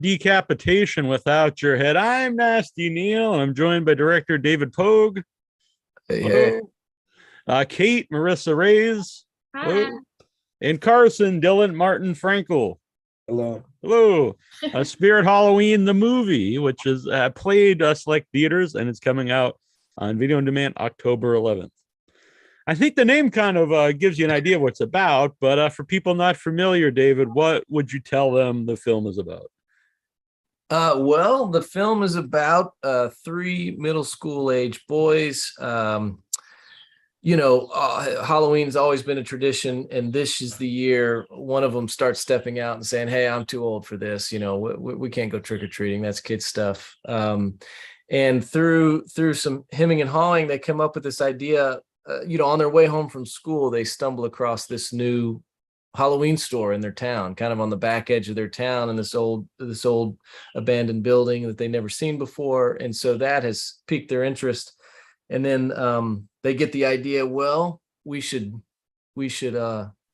Decapitation Without Your Head. I'm Nasty Neal, and I'm joined by director David Poag. Hey. Kate, Marissa Reyes. Hi. And Carson, Dylan, Martin, Frankel. Hello. Hello. Spirit Halloween, the movie, which is played select theaters, and it's coming out on video on demand October 11th. I think the name kind of gives you an idea of what it's about, but for people not familiar, David, what would you tell them the film is about? Well, the film is about three middle school age boys. Halloween's always been a tradition, and this is the year one of them starts stepping out and saying, "Hey, I'm too old for this. We can't go trick-or-treating. That's kid stuff." And through some hemming and hawing, they come up with this idea. On their way home from school, they stumble across this new Halloween store in their town, kind of on the back edge of their town, in this old abandoned building that they never seen before. And so that has piqued their interest. And then they get the idea, well, we should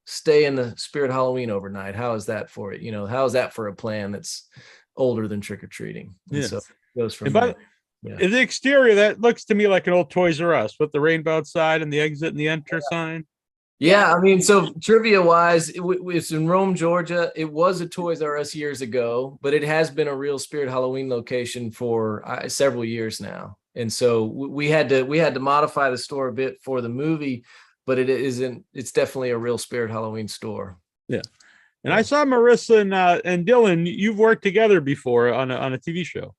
stay in the Spirit Halloween overnight. How is that for it? How is that for a plan that's older than trick-or-treating? And so it goes from there. In the exterior, that looks to me like an old Toys R Us with the rainbow outside and the exit and the enter sign. Yeah, I mean, so trivia-wise, it's in Rome, Georgia. It was a Toys R Us years ago, but it has been a real Spirit Halloween location for several years now. And so we had to modify the store a bit for the movie, but it's definitely a real Spirit Halloween store. Yeah. And I saw Marissa and Dylan, you've worked together before on a TV show.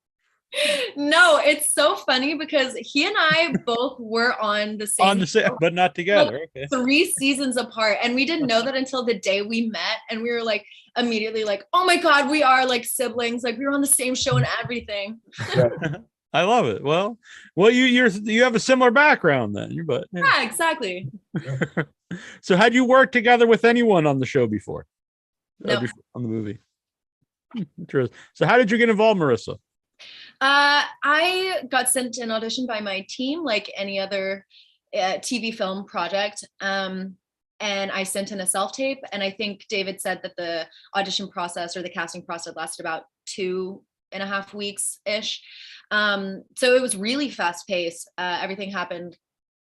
No, it's so funny because he and I both were on the same but not together. Okay. 3 seasons apart, and we didn't know that until the day we met, and we were like immediately like, oh my god, we are like siblings, like we were on the same show and everything. I love it. Well, you have a similar background then. Yeah, exactly. So had you worked together with anyone on the show before? No. On the movie. Interesting. So how did you get involved, Marissa? I got sent an audition by my team, like any other TV film project. And I sent in a self-tape. And I think David said that the audition process or the casting process lasted about 2.5 weeks-ish. So it was really fast paced. Everything happened.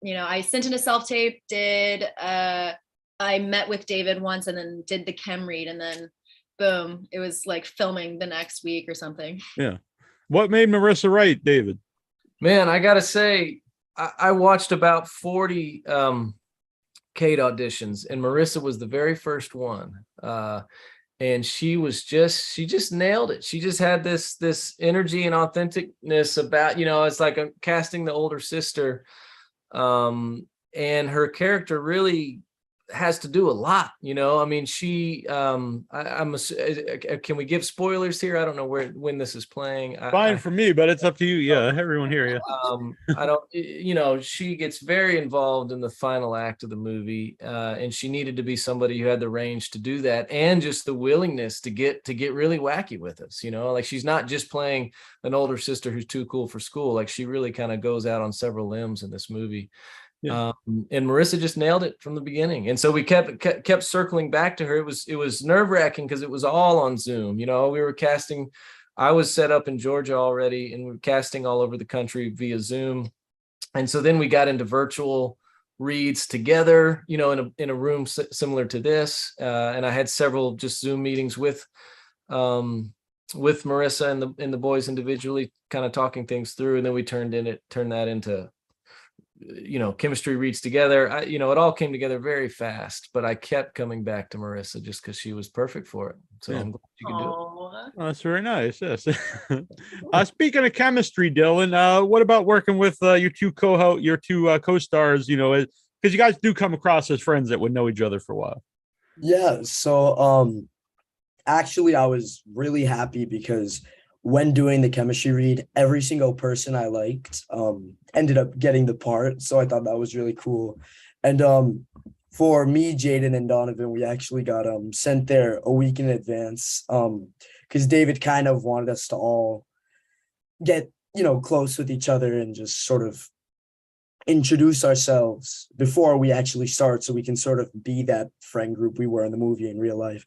I sent in a self-tape, I met with David once and then did the chem read, and then boom, it was like filming the next week or something. Yeah. What made Marissa write, David? Man, I gotta say, I watched about 40 Kate auditions, and Marissa was the very first one. And she just nailed it. She just had this energy and authenticness about, it's like I'm casting the older sister. And her character really has to do a lot, I mean, she can we give spoilers here? I don't know when this is playing. Fine for me, but it's up to you. Yeah, everyone here. Yeah. I don't, she gets very involved in the final act of the movie, and she needed to be somebody who had the range to do that, and just the willingness to get really wacky with us. Like she's not just playing an older sister who's too cool for school. Like she really kind of goes out on several limbs in this movie. Yeah. And Marissa just nailed it from the beginning, and so we kept circling back to her. It was nerve-wracking because it was all on Zoom. We were casting. I was set up in Georgia already, and we were casting all over the country via Zoom. And so then we got into virtual reads together, in a room similar to this. And I had several just Zoom meetings with Marissa and the boys individually, kind of talking things through, and then we turned that into chemistry reads together. It all came together very fast, but I kept coming back to Marissa just because she was perfect for it. So I'm glad you can do it. Oh, that's very nice. Yes. Speaking of chemistry, Dylan, what about working with your two co-stars? Because you guys do come across as friends that would know each other for a while. Yeah. So actually, I was really happy because when doing the chemistry read, every single person I liked ended up getting the part. So I thought that was really cool. And for me, Jaden, and Donovan, we actually got sent there a week in advance because David kind of wanted us to all get, close with each other and just sort of introduce ourselves before we actually start, so we can sort of be that friend group we were in the movie in real life.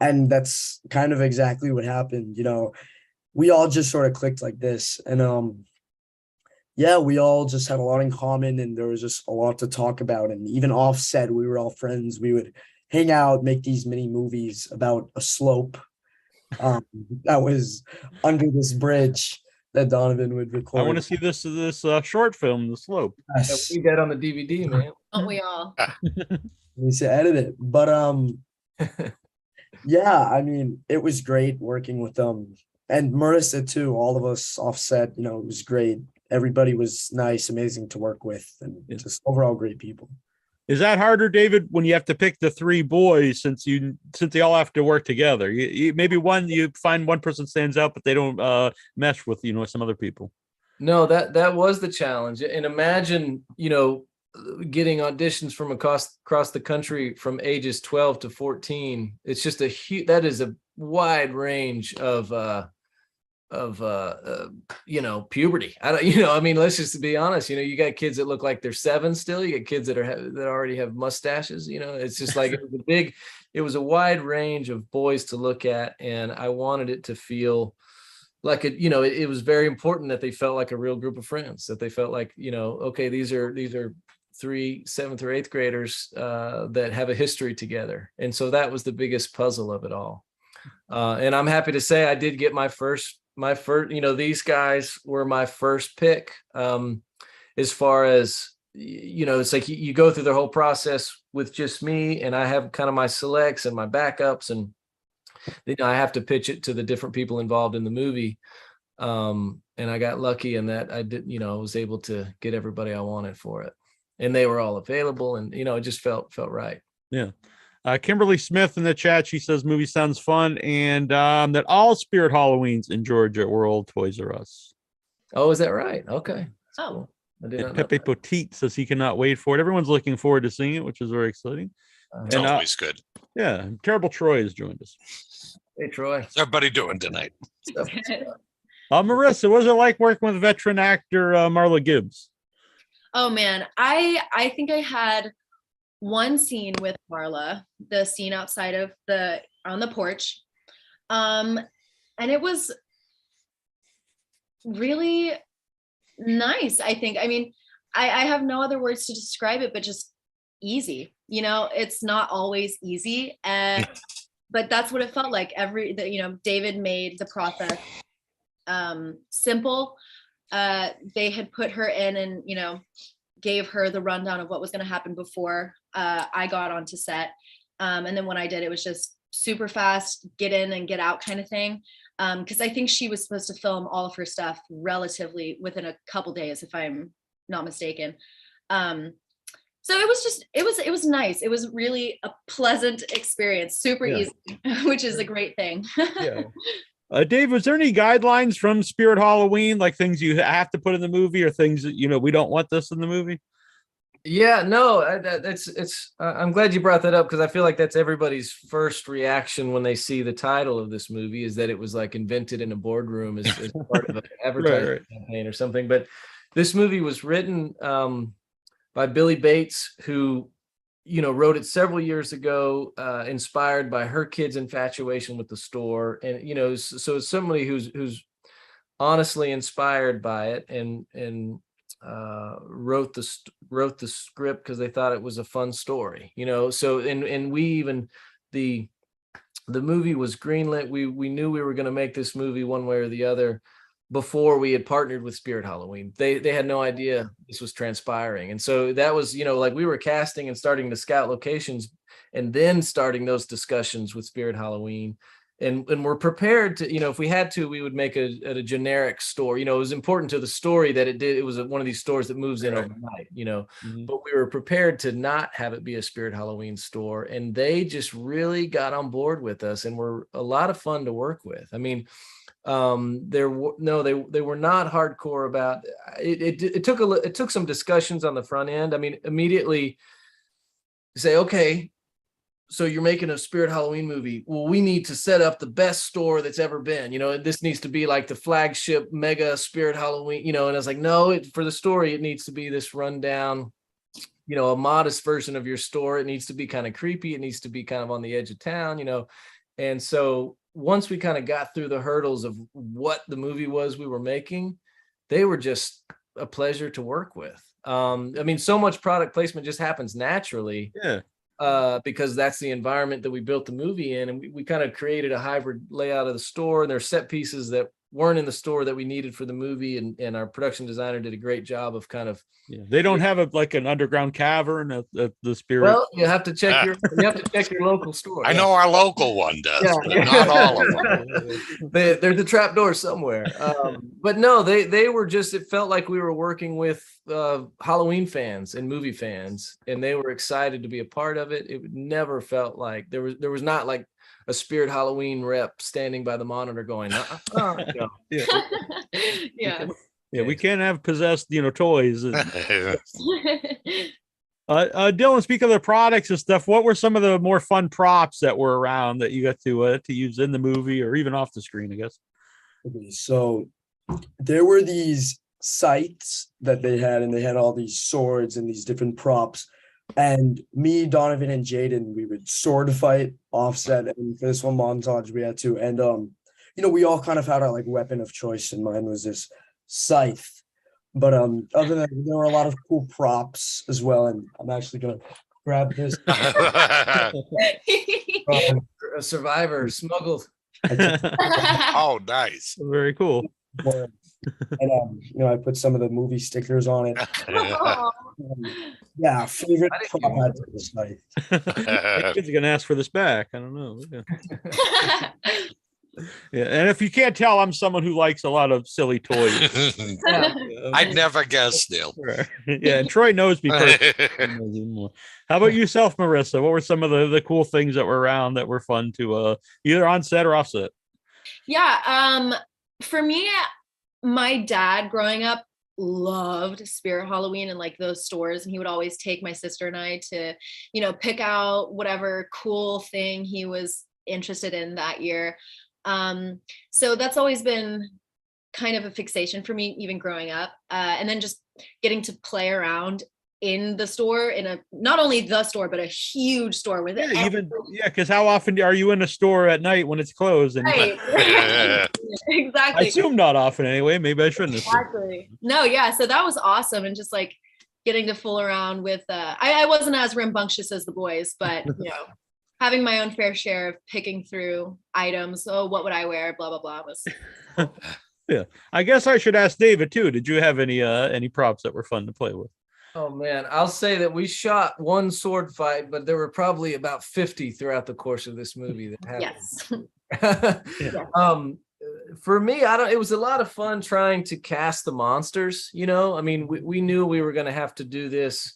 And that's kind of exactly what happened. we all just sort of clicked like this. And yeah, we all just had a lot in common, and there was just a lot to talk about. And even off set, we were all friends. We would hang out, make these mini movies about a slope that was under this bridge that Donovan would record. I want to see this short film, The Slope. Yes. We got on the DVD, man. Don't we all? We need to edit it. But yeah, I mean, it was great working with them. And Marissa too, all of us offset, it was great. Everybody was nice, amazing to work with, and just overall great people. Is that harder, David, when you have to pick the three boys since they all have to work together? You find one person stands out, but they don't mesh with some other people. No, that was the challenge. And imagine, getting auditions from across the country from ages 12 to 14. It's just that is a wide range of puberty. Let's just be honest. You got kids that look like they're 7 still. You got kids that already have mustaches. It's just like it was a wide range of boys to look at, and I wanted it to feel like it was very important that they felt like a real group of friends, that they felt like, okay, these are 3 7th or 8th graders that have a history together. And so that was the biggest puzzle of it all. And I'm happy to say I did get my first, these guys were my first pick. As far as, it's like you go through the whole process with just me, and I have kind of my selects and my backups, and I have to pitch it to the different people involved in the movie. And I got lucky in that I did, I was able to get everybody I wanted for it, and they were all available, and, it just felt right. Yeah. Kimberly Smith in the chat, she says movie sounds fun, and that all Spirit Halloweens in Georgia were old Toys R Us. Oh, is that right? Okay. Oh. Cool. I did not know Pepe that. Petit says he cannot wait for it. Everyone's looking forward to seeing it, which is very exciting. It's always good. Yeah, Terrible Troy has joined us. Hey, Troy. What's everybody doing tonight? Marissa, what was it like working with veteran actor Marla Gibbs? Oh man, I think I had one scene with Marla, the scene outside of on the porch. And it was really nice, I think. I mean, I have no other words to describe it, but just easy. It's not always easy. But that's what it felt like. David made the process simple. They had put her in and, gave her the rundown of what was going to happen before I got onto set. And then when I did, it was just super fast, get in and get out kind of thing. Because I think she was supposed to film all of her stuff relatively within a couple days, if I'm not mistaken. So it was nice. It was really a pleasant experience, super easy, which is a great thing. Yeah. Dave, was there any guidelines from Spirit Halloween, like things you have to put in the movie or things that, we don't want this in the movie? Yeah, no, I'm glad you brought that up, because I feel like that's everybody's first reaction when they see the title of this movie, is that it was like invented in a boardroom as part of an advertising campaign or something. But this movie was written by Billy Bates, who, wrote it several years ago, inspired by her kid's infatuation with the store. And, so it's somebody who's honestly inspired by it, and wrote the script because they thought it was a fun story, so and we even the movie was greenlit. We knew we were going to make this movie one way or the other before we had partnered with Spirit Halloween. They had no idea this was transpiring. And so that was, like we were casting and starting to scout locations, and then starting those discussions with Spirit Halloween. And we're prepared to, if we had to, we would make a generic store. It was important to the story that it was one of these stores that moves in overnight, Mm-hmm. But we were prepared to not have it be a Spirit Halloween store. And they just really got on board with us and were a lot of fun to work with. I mean, they were not hardcore about it. It took some discussions on the front end. I mean, immediately say, okay, so you're making a Spirit Halloween movie. Well, we need to set up the best store that's ever been. This needs to be like the flagship mega Spirit Halloween. And I was like, no, for the story, it needs to be this rundown, a modest version of your store. It needs to be kind of creepy. It needs to be kind of on the edge of town, And so once we kind of got through the hurdles of what the movie was we were making, they were just a pleasure to work with. I mean, so much product placement just happens naturally. Yeah. Because that's the environment that we built the movie in, and we kind of created a hybrid layout of the store, and there's set pieces that weren't in the store that we needed for the movie, and our production designer did a great job of kind of. Yeah, they don't have like an underground cavern at the Spirit. Well, you have to check your local store. I know our local one does, Yeah. but not all of them. There's a trap door somewhere. But no, they were just, it felt like we were working with Halloween fans and movie fans, and they were excited to be a part of it. It never felt like there was not like a Spirit Halloween rep standing by the monitor going, no. Yeah. Yeah, we can't have possessed, toys. Dylan, speak of the products and stuff. What were some of the more fun props that were around that you got to use in the movie or even off the screen, I guess? Okay, so there were these sights that they had, and they had all these swords and these different props. And me, Donovan, and Jaden, we would sword fight offset. And for this one montage, we had to. And we all kind of had our like weapon of choice, and mine was this scythe. But other than that, there were a lot of cool props as well. And I'm actually gonna grab this. A survivor smuggled. Oh, nice. Very cool. And I put some of the movie stickers on it. Yeah, favorite prop had to be the scythe. Kids are gonna ask for this back. I don't know. Yeah, and if you can't tell, I'm someone who likes a lot of silly toys. I'd never guess, Neal. Yeah, and Troy knows me personally. How about yourself, Marissa? What were some of the cool things that were around that were fun to either on set or off set? Yeah, for me, my dad growing up loved Spirit Halloween and like those stores, and he would always take my sister and I to, pick out whatever cool thing he was interested in that year. So that's always been kind of a fixation for me, even growing up. And then just getting to play around in the store, not only the store, but a huge store with it. Because how often are you in a store at night when it's closed? And right. Exactly. I assume not often anyway. Maybe I shouldn't. Exactly. No, yeah. So that was awesome. And just like getting to fool around with, I wasn't as rambunctious as the boys, but having my own fair share of picking through items. Oh, what would I wear? Blah, blah, blah. Was yeah. I guess I should ask David too. Did you have any props that were fun to play with? Oh man, I'll say that we shot one sword fight, but there were probably about 50 throughout the course of this movie that happened. Yes. For me, it was a lot of fun trying to cast the monsters. I mean, we knew we were going to have to do this.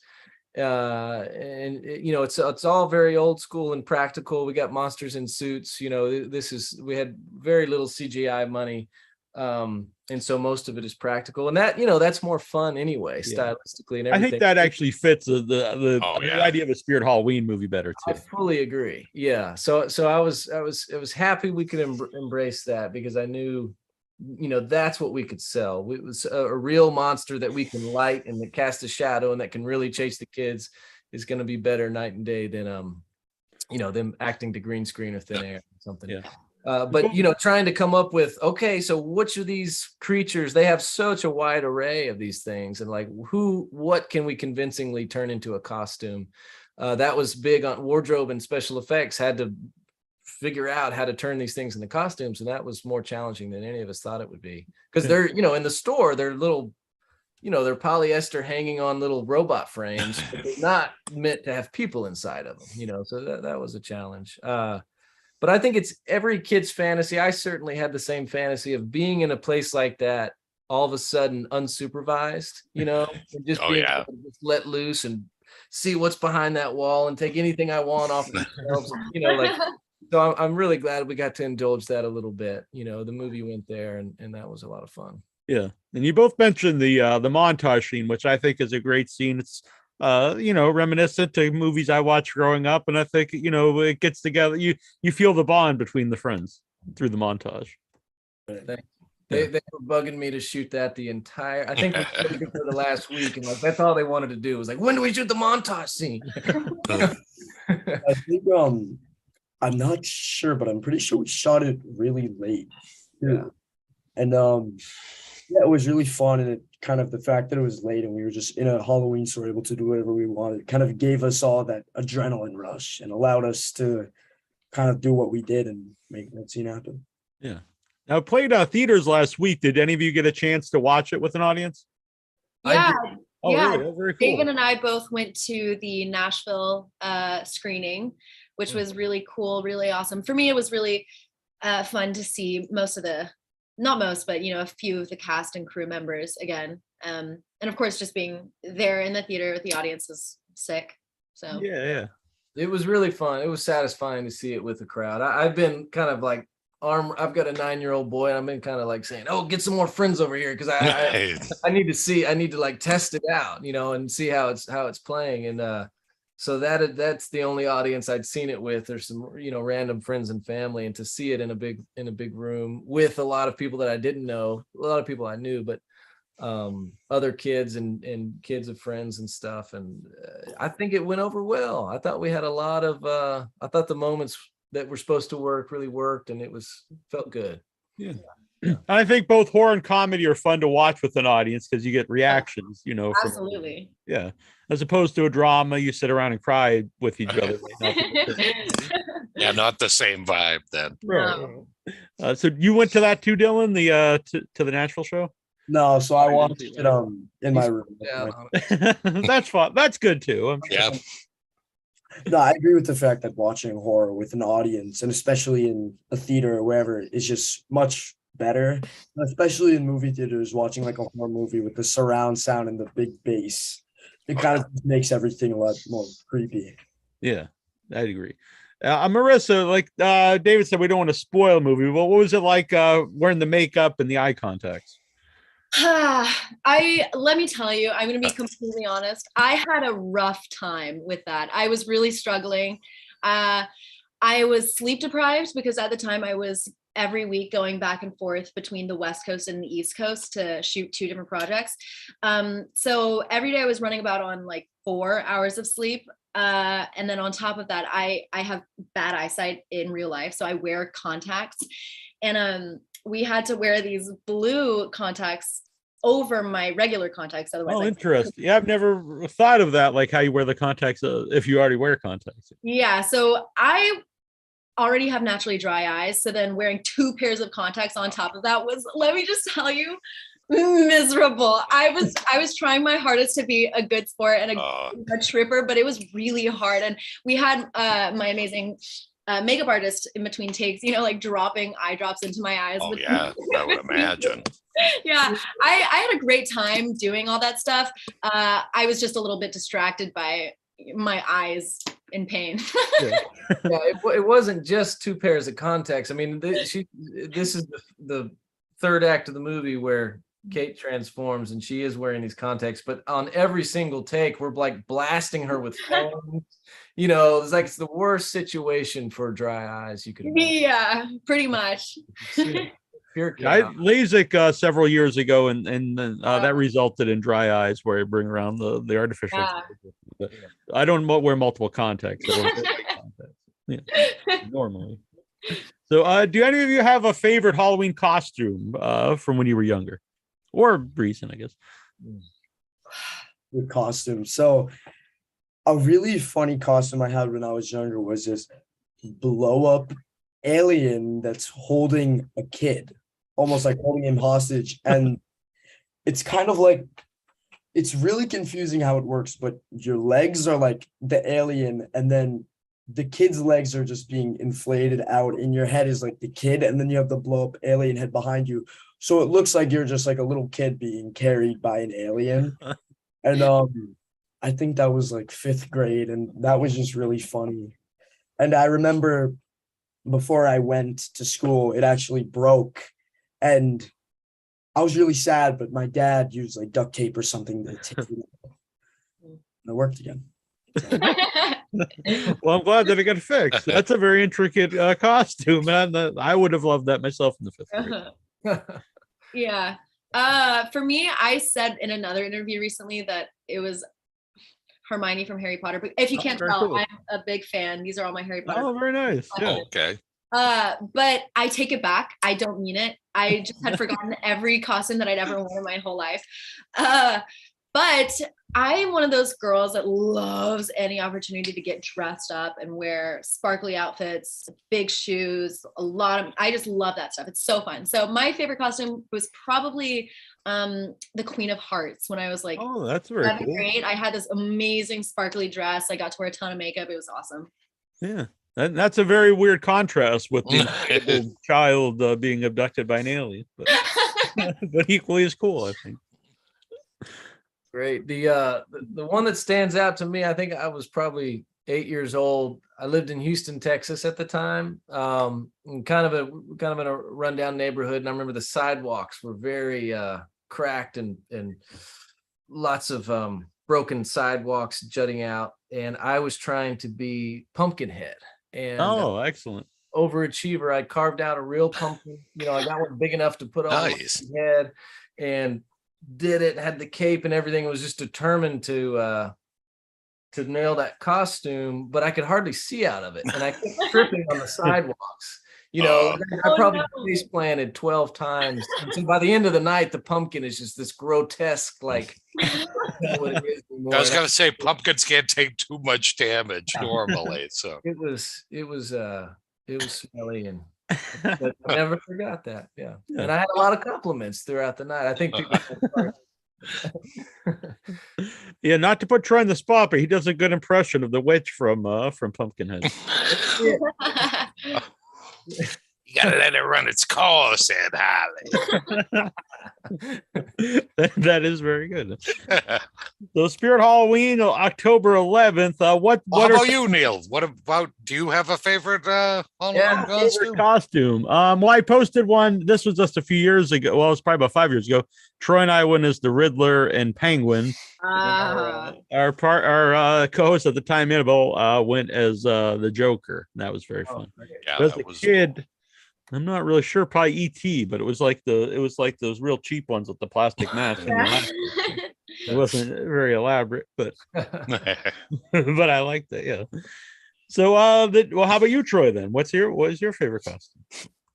And it's all very old school and practical. We got monsters in suits. We had very little CGI money. And so most of it is practical, and that, that's more fun anyway, stylistically and everything. I think that actually fits the idea of a Spirit Halloween movie better too. I fully agree. Yeah. So I was happy we could embrace that, because I knew, that's what we could sell. It was a real monster that we can light and that casts a shadow and that can really chase the kids is going to be better night and day than, them acting to green screen or thin air or something. Yeah. But trying to come up with, okay, so which of these creatures, they have such a wide array of these things, and like what can we convincingly turn into a costume? That was big on wardrobe and special effects, had to figure out how to turn these things into costumes, and that was more challenging than any of us thought it would be, because they're in the store, they're little, they're polyester hanging on little robot frames, but they're not meant to have people inside of them, so that was a challenge. But I think it's every kid's fantasy. I certainly had the same fantasy of being in a place like that, all of a sudden unsupervised, and just being able to just let loose and see what's behind that wall and take anything I want off the shelves, So I'm really glad we got to indulge that a little bit. The movie went there, and that was a lot of fun. Yeah, and you both mentioned the montage scene, which I think is a great scene. It's reminiscent to movies I watched growing up, and I think it gets together. You feel the bond between the friends through the montage. They were bugging me to shoot that the entire. I think we showed it for the last week, and that's all they wanted to do was like, when do we shoot the montage scene? I think I'm not sure, but I'm pretty sure we shot it really late. Yeah. And yeah, it was really fun. And it kind of the fact that it was late and we were just in a Halloween store able to do whatever we wanted kind of gave us all that adrenaline rush and allowed us to kind of do what we did and make that scene happen. Yeah. Now, it played theaters last week. Did any of you get a chance to watch it with an audience? Yeah. Oh, Yeah. really? Oh, very cool. David and I both went to the Nashville screening, which was really cool, really awesome. For me, it was really fun to see not most, but a few of the cast and crew members again. And of course, just being there in the theater with the audience was sick. So yeah. It was really fun. It was satisfying to see it with the crowd. I've been kind of like I've got a 9-year-old boy, and I've been kind of like saying, "Oh, get some more friends over here," because I need to like test it out, and see how it's playing. And so that's the only audience I'd seen it with. There's some random friends and family, and to see it in a big room with a lot of people that I didn't know, a lot of people I knew, but other kids and kids of friends and stuff. And I think it went over well. I thought we had a lot of I thought the moments that were supposed to work really worked, and it felt good. Yeah. I think both horror and comedy are fun to watch with an audience because you get reactions, absolutely. as opposed to a drama, you sit around and cry with each other. Yeah, not the same vibe then. No. So you went to that too, Dylan, to the Nashville show? No, so I watched it in my room. That's fun. That's good too. Yeah. No, I agree with the fact that watching horror with an audience, and especially in a theater or wherever, is just much better. Especially in movie theaters, watching like a horror movie with the surround sound and the big bass, it kind of makes everything a lot more creepy. Yeah, I'd agree. Marissa, like David said, we don't want to spoil a movie, but what was it like wearing the makeup and the eye contacts? Let me tell you, I'm going to be completely honest. I had a rough time with that. I was really struggling. I was sleep deprived because at the time I was every week going back and forth between the West Coast and the East Coast to shoot 2 different projects. So every day I was running about on like 4 hours of sleep. And then on top of that, I have bad eyesight in real life. So I wear contacts, and we had to wear these blue contacts over my regular contacts. Otherwise, interesting. Yeah, I've never thought of that, like how you wear the contacts if you already wear contacts. Yeah, so I already have naturally dry eyes. So then wearing 2 pairs of contacts on top of that was, let me just tell you, miserable. I was trying my hardest to be a good sport and a tripper, but it was really hard. And we had my amazing makeup artist in between takes, like dropping eye drops into my eyes. Oh yeah, I would imagine. Yeah, I had a great time doing all that stuff. I was just a little bit distracted by my eyes in pain. Yeah, it wasn't just 2 pairs of contacts. I mean, this is the 3rd act of the movie where Kate transforms and she is wearing these contacts, but on every single take we're like blasting her with foam. It's like it's the worst situation for dry eyes you could imagine. Yeah, pretty much. I LASIK several years ago, and that resulted in dry eyes where I bring around the artificial. Yeah. I don't wear multiple contacts. Normally. So do any of you have a favorite Halloween costume from when you were younger? Or recent, I guess. The costume. So a really funny costume I had when I was younger was this blow up alien that's holding a kid, almost like holding him hostage. And it's kind of like, it's really confusing how it works, but your legs are like the alien, and then the kid's legs are just being inflated out, and your head is like the kid, and then you have the blow up alien head behind you. So it looks like you're just like a little kid being carried by an alien. And I think that was like 5th grade, and that was just really funny. And I remember before I went to school, it actually broke, and I was really sad, but my dad used like duct tape or something to tape it up. And it worked again. So. Well, I'm glad that it got fixed. That's a very intricate costume, man. I would have loved that myself in the 5th grade. Yeah. For me, I said in another interview recently that it was Hermione from Harry Potter. But if you can't very tell, cool. I'm a big fan. These are all my Harry Potter. Oh, very nice. Yeah. Okay. But I take it back. I don't mean it. I just had forgotten every costume that I'd ever worn in my whole life. But I'm one of those girls that loves any opportunity to get dressed up and wear sparkly outfits, big shoes, I just love that stuff. It's so fun. So my favorite costume was probably the Queen of Hearts when I was like, Oh, that's very cool. grade. I had this amazing sparkly dress. I got to wear a ton of makeup. It was awesome. Yeah. That's a very weird contrast with the inflatable child being abducted by an alien, but equally as cool, I think. Great. The one that stands out to me, I think I was probably 8 years old. I lived in Houston, Texas at the time, in kind of in a rundown neighborhood. And I remember the sidewalks were very cracked and lots of broken sidewalks jutting out. And I was trying to be Pumpkinhead. And excellent. overachiever. I carved out a real pumpkin. I got one big enough to put on Nice. my head and did it, had the cape and everything. Was just determined to nail that costume, but I could hardly see out of it. And I kept tripping on the sidewalks. I probably face planted 12 times. And so by the end of the night, the pumpkin is just this grotesque, like, what it is anymore. I was going to say pumpkins can't take too much damage normally. So it was smelly, and but I never forgot that. Yeah. And I had a lot of compliments throughout the night. I think people Yeah, not to put Troy on the spot, but he does a good impression of the witch from Pumpkinhead. you got to let it run its course, said Holly. That is very good. So Spirit Halloween, October 11th. What How are about you, Neal? Do you have a favorite Halloween costume? costume? Well, I posted one. This was just a few years ago. Well, it was probably about 5 years ago. Troy and I went as the Riddler and Penguin. Our co-host at the time, Annabelle, went as the Joker. That was very fun. Yeah, As a kid, I'm not really sure, probably E.T., but it was like those real cheap ones with the plastic mask. It wasn't very elaborate, but but I liked it. Yeah. So, how about you, Troy? Then, what is your favorite costume?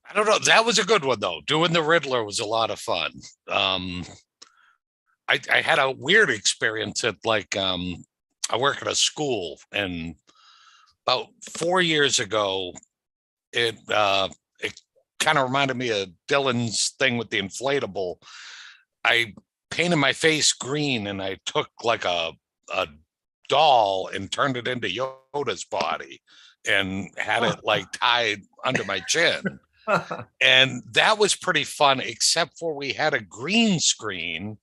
I don't know. That was a good one though. Doing the Riddler was a lot of fun. I had a weird experience at I work at a school, and about 4 years ago, it kind of reminded me of Dylan's thing with the inflatable. I painted my face green, and I took like a doll and turned it into Yoda's body and had it like tied under my chin. And that was pretty fun, except for we had a green screen.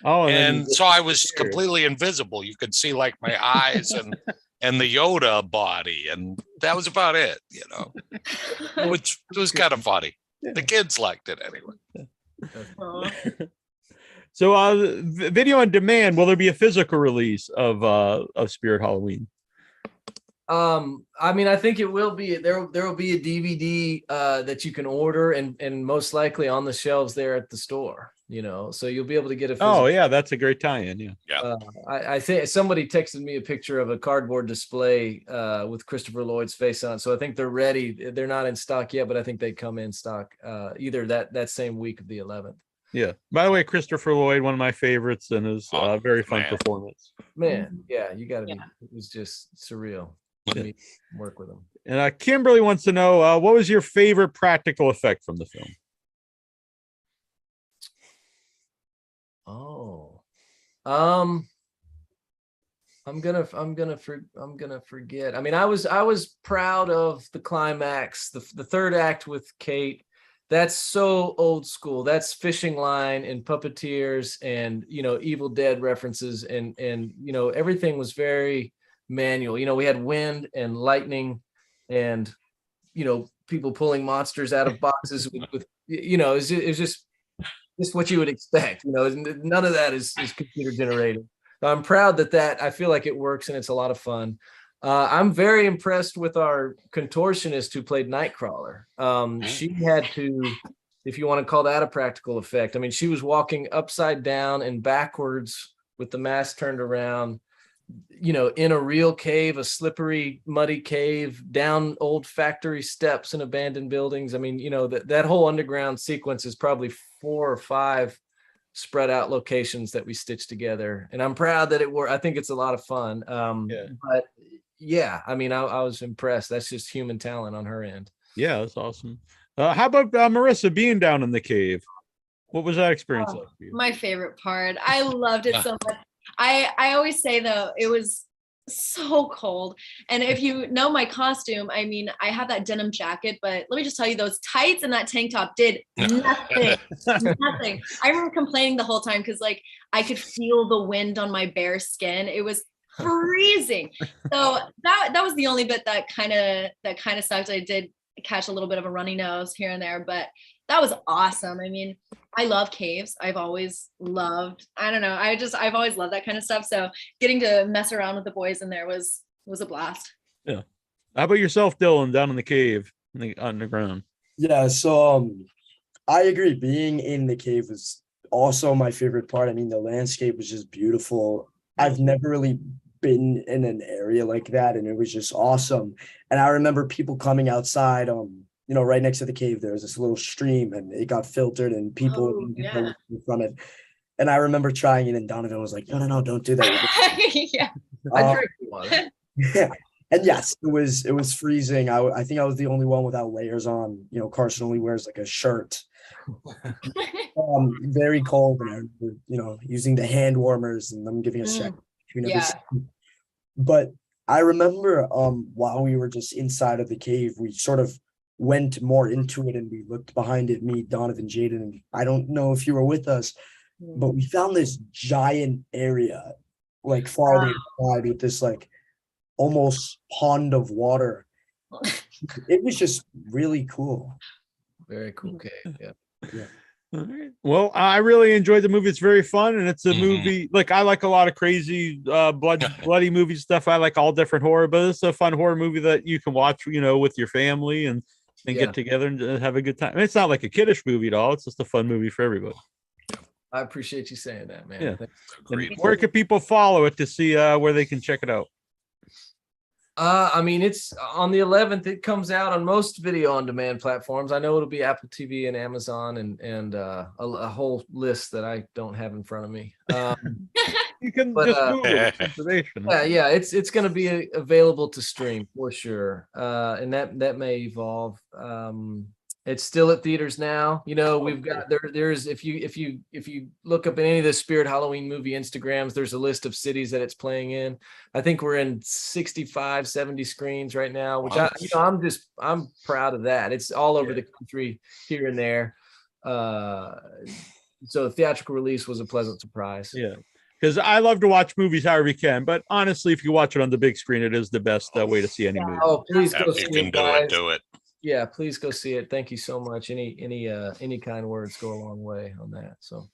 And so I was completely invisible. You could see like my eyes and the Yoda body, and that was about it, which was kind of funny. The kids liked it anyway. So, video on demand. Will there be a physical release of Spirit Halloween? I mean, I think it will be. There will be a DVD that you can order, and most likely on the shelves there at the store. So you'll be able to get a physical. Oh yeah, that's a great tie-in. Yeah. I think somebody texted me a picture of a cardboard display with Christopher Lloyd's face on it. So I think they're ready. They're not in stock yet, but I think they come in stock either that same week of the 11th. Yeah. By the way, Christopher Lloyd, one of my favorites, and his very fun performance. Man, yeah, you got to be. It was just surreal to me work with him. And Kimberly wants to know what was your favorite practical effect from the film? Oh, I'm gonna forget. I mean, I was proud of the climax, the third act with Kate. That's so old school. That's fishing line and puppeteers and Evil Dead references and everything was very manual. We had wind and lightning and people pulling monsters out of boxes with it was just what you would expect. None of that is computer generated. I'm proud that I feel like it works and it's a lot of fun. I'm very impressed with our contortionist who played Nightcrawler. She had to, if you want to call that a practical effect, I mean, she was walking upside down and backwards with the mask turned around in a real cave, a slippery, muddy cave, down old factory steps and abandoned buildings. I mean, that whole underground sequence is probably 4 or 5 spread out locations that we stitched together. And I'm proud that it worked. I think it's a lot of fun. But yeah, I mean, I was impressed. That's just human talent on her end. Yeah, that's awesome. How about Marissa being down in the cave? What was that experience like for you? My favorite part. I loved it so much. I always say though, it was so cold. And if you know my costume, I mean, I have that denim jacket, but let me just tell you, those tights and that tank top did nothing. Nothing. I remember complaining the whole time because like I could feel the wind on my bare skin. It was freezing. So that was the only bit that kind of sucked. I did catch a little bit of a runny nose here and there, but that was awesome. I mean, I love caves. I've always loved, I don't know. I've always loved that kind of stuff. So getting to mess around with the boys in there was a blast. Yeah. How about yourself, Dylan, down in the cave on the ground? Yeah. So, I agree. Being in the cave was also my favorite part. I mean, the landscape was just beautiful. I've never really been in an area like that, and it was just awesome. And I remember people coming outside, right next to the cave, there was this little stream and it got filtered and people from it. And I remember trying it and Donovan was like, no, don't do that. Yeah. I drank the water. Yeah. And yes, it was freezing. I think I was the only one without layers on. Carson only wears like a shirt. Very cold, and I remember, using the hand warmers and them giving us check. But I remember while we were just inside of the cave, we sort of went more into it and we looked behind it, me, Donovan, Jaden, and I don't know if you were with us, but we found this giant area like farther inside with this like almost pond of water. It was just really cool. Very cool cave. Yeah. All right. Well, I really enjoyed the movie. It's very fun, and it's a movie like I like a lot of crazy bloody movie stuff. I like all different horror, but it's a fun horror movie that you can watch, with your family and get together and have a good time. It's not like a kiddish movie at all. It's just a fun movie for everybody. I appreciate you saying that, man. Yeah. Where can people follow it to see where they can check it out? I mean, it's on the 11th. It comes out on most video on demand platforms. I know it'll be Apple TV and Amazon and a whole list that I don't have in front of me. You can just Google information. Yeah. It's going to be available to stream for sure. And that may evolve. It's still at theaters now. We've got there's if you look up in any of the Spirit Halloween movie Instagrams, there's a list of cities that it's playing in. I think we're in 65, 70 screens right now, which I'm proud of that. It's all over the country here and there. So the theatrical release was a pleasant surprise. Yeah. Because I love to watch movies however you can, but honestly, if you watch it on the big screen, it is the best way to see any movie. Oh, please go see it. If you can do it. Yeah, please go see it. Thank you so much. Any kind words go a long way on that. So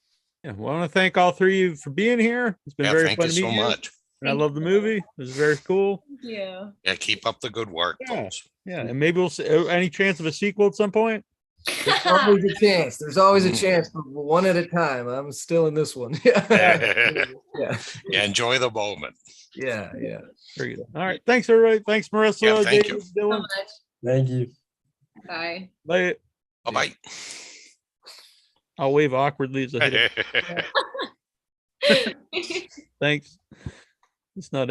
yeah, well, I want to thank all three of you for being here. It's been very fun to meet you. Much. And I love the movie. This is very cool. Thank you. Yeah, keep up the good work, folks. Yeah, and maybe we'll see any chance of a sequel at some point. There's always a chance. There's always a chance, but one at a time. I'm still in this one. Yeah. Enjoy the moment. Yeah. Very good. All right. Thanks, everybody. Thanks, Marissa. Yeah, thank you. So much. Thank you. Bye. Bye. Bye. I'll wave awkwardly as I hit it. Thanks. It's not